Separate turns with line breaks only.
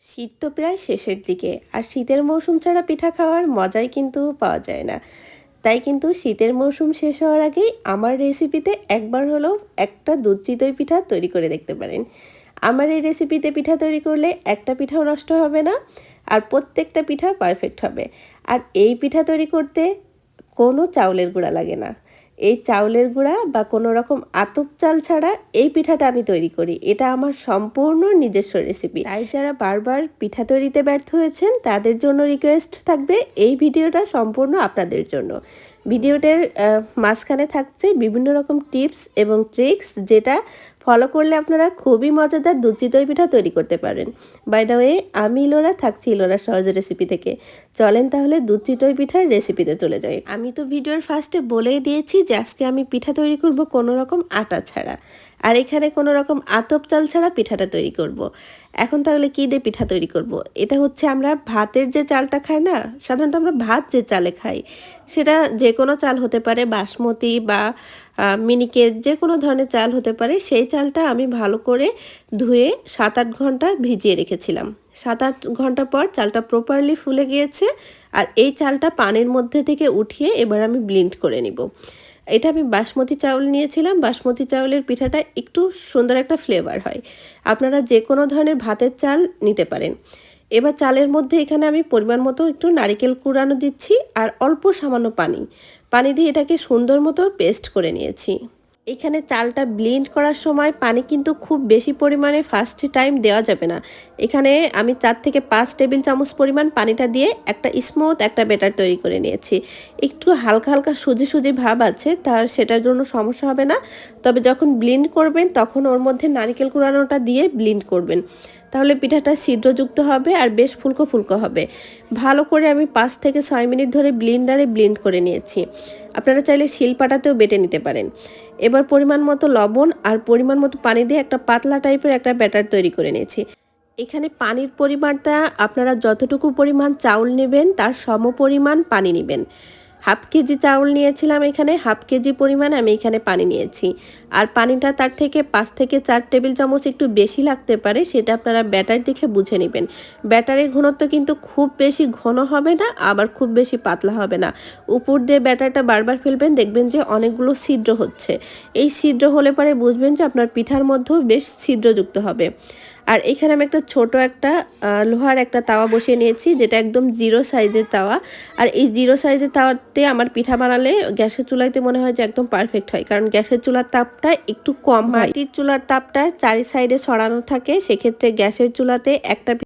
শীত তো প্রায় শেষের দিকে, আর শীতের মৌসুম ছাড়া পিঠা খাওয়ার মজাই কিন্তু পাওয়া যায় না। তাই কিন্তু শীতের মৌসুম শেষ হওয়ার আগেই আমার রেসিপিতে একবার হলেও একটা দুধ চিতই পিঠা তৈরি করে দেখতে পারেন। আমার এই রেসিপিতে পিঠা তৈরি করলে একটা পিঠাও নষ্ট হবে না, আর প্রত্যেকটা পিঠা পারফেক্ট হবে। আর এই পিঠা তৈরি করতে কোনো চাউলের গুঁড়া লাগে না। এই চাউলের গুঁড়া বা কোনো রকম আতপ চাল ছাড়া এই পিঠাটা আমি তৈরি করি। এটা আমার সম্পূর্ণ নিজস্ব রেসিপি। তাই যারা বারবার পিঠা তৈরিতে ব্যর্থ হয়েছেন তাদের জন্য রিকোয়েস্ট থাকবে, এই ভিডিওটা সম্পূর্ণ আপনাদের জন্য। ভিডিওটার মাঝখানে থাকছে বিভিন্ন রকম টিপস এবং ট্রিক্স, যেটা ফলো করলে আপনারা খুবই মজাদার দুধ চিতই পিঠা তৈরি করতে পারেন। বাই দ্য ওয়ে, আমি ইলোরা থাকছি ইলোরা সহজ রেসিপি থেকে। চলেন তাহলে দুধ চিতই পিঠার রেসিপিতে চলে যাই। আমি তো ভিডিওর ফার্স্টে বলেই দিয়েছি যে আজকে আমি পিঠা তৈরি করব কোনো রকম আটা ছাড়া, আর এখানে কোনো রকম আতপ চাল ছাড়া পিঠাটা তৈরি করব। এখন তাহলে কী দিয়ে পিঠা তৈরি করব? এটা হচ্ছে আমরা ভাতের যে চালটা খাই না, সাধারণত আমরা ভাত যে চালে খাই, সেটা যে কোনো চাল হতে পারে, বাসমতি বা মিনিকেট, যে কোনো ধরনের চাল হতে পারে। সেই চালটা আমি ভালো করে ধুয়ে 7-8 ঘন্টা ভিজিয়ে রেখেছিলাম। 7-8 ঘন্টা পর চালটা প্রপারলি ফুলে গিয়েছে, আর এই চালটা পানির মধ্যে থেকে উঠিয়ে এবার আমি ব্লেন্ড করে নিব। এটা আমি বাসমতি চাউল নিয়েছিলাম। বাসমতি চাউলের পিঠাটা একটু সুন্দর একটা ফ্লেভার হয়। আপনারা যে কোনো ধরনের ভাতের চাল নিতে পারেন। এবার চালের মধ্যে এখানে আমি পরিমাণ মতো একটু নারিকেল কুড়ানো দিচ্ছি, আর অল্প সামান্য পানি দিয়ে এটাকে সুন্দর মতো পেস্ট করে নিয়েছি। এখানে চালটা ব্লেন্ড করার সময় পানি কিন্তু খুব বেশি পরিমাণে ফার্স্ট টাইম দেওয়া যাবে না। এখানে আমি 4 থেকে 5 টেবিল চামচ পরিমাণ পানিটা দিয়ে একটা স্মুথ একটা ব্যাটার তৈরি করে নিয়েছি। একটু হালকা হালকা সুজি ভাব আছে, তার সেটার জন্য সমস্যা হবে না। তবে যখন ব্লেন্ড করবেন তখন ওর মধ্যে নারকেল কুড়ানোটা দিয়ে ব্লেন্ড করবেন, তাহলে পিঠাটা ছিদ্রযুক্ত হবে আর বেশ ফুলকো ফুলকো হবে। ভালো করে আমি 5 থেকে 6 মিনিট ধরে ব্লেন্ডারে ব্লেন্ড করে নিয়েছি। আপনারা চাইলে শিলপাটাতেও বেটে নিতে পারেন। এবার পরিমাণ মতো লবণ আর পরিমাণ মতো পানি দিয়ে একটা পাতলা টাইপের একটা ব্যাটার তৈরি করে নিয়েছি। এখানে পানির পরিমাণটা আপনারা যতটুকু পরিমাণ চাউল নেবেন তার সমপরিমাণ পানি নেবেন। 1/2 কেজি চাউল নিয়েছিলাম, এখানে 1/2 কেজি পরিমাণ আমি এখানে পানি নিয়েছি। আর পানিটা তার থেকে 5 থেকে 4 টেবিল চামচ একটু বেশি লাগতে পারে, সেটা আপনারা ব্যাটার দেখে বুঝে নেবেন। ব্যাটারের ঘনত্ব কিন্তু খুব বেশি ঘন হবে না, আবার খুব বেশি পাতলা হবে না। উপর দিয়ে ব্যাটারটা বারবার ফেলবেন, দেখবেন যে অনেকগুলো ছিদ্র হচ্ছে। এই ছিদ্র হলে পরে বুঝবেন যে আপনার পিঠার মধ্যেও বেশ ছিদ্রযুক্ত হবে। আর এখানে আমি একটা ছোট একটা লোহার একটা তাওয়া বসিয়ে নিয়েছি, যেটা একদম 0 সাইজের তাওয়া। আর এই 0 সাইজের তাওয়াতে আমার পিঠা বানালে গ্যাসের চুলাইতে মনে হয় যে একদম পারফেক্ট হয়, কারণ গ্যাসের চুলার তাপটা একটু কম হয়। মাটির চুলার তাপটা 4 সাইডে ছড়ানো থাকে, সেক্ষেত্রে গ্যাসের চুলাতে একটা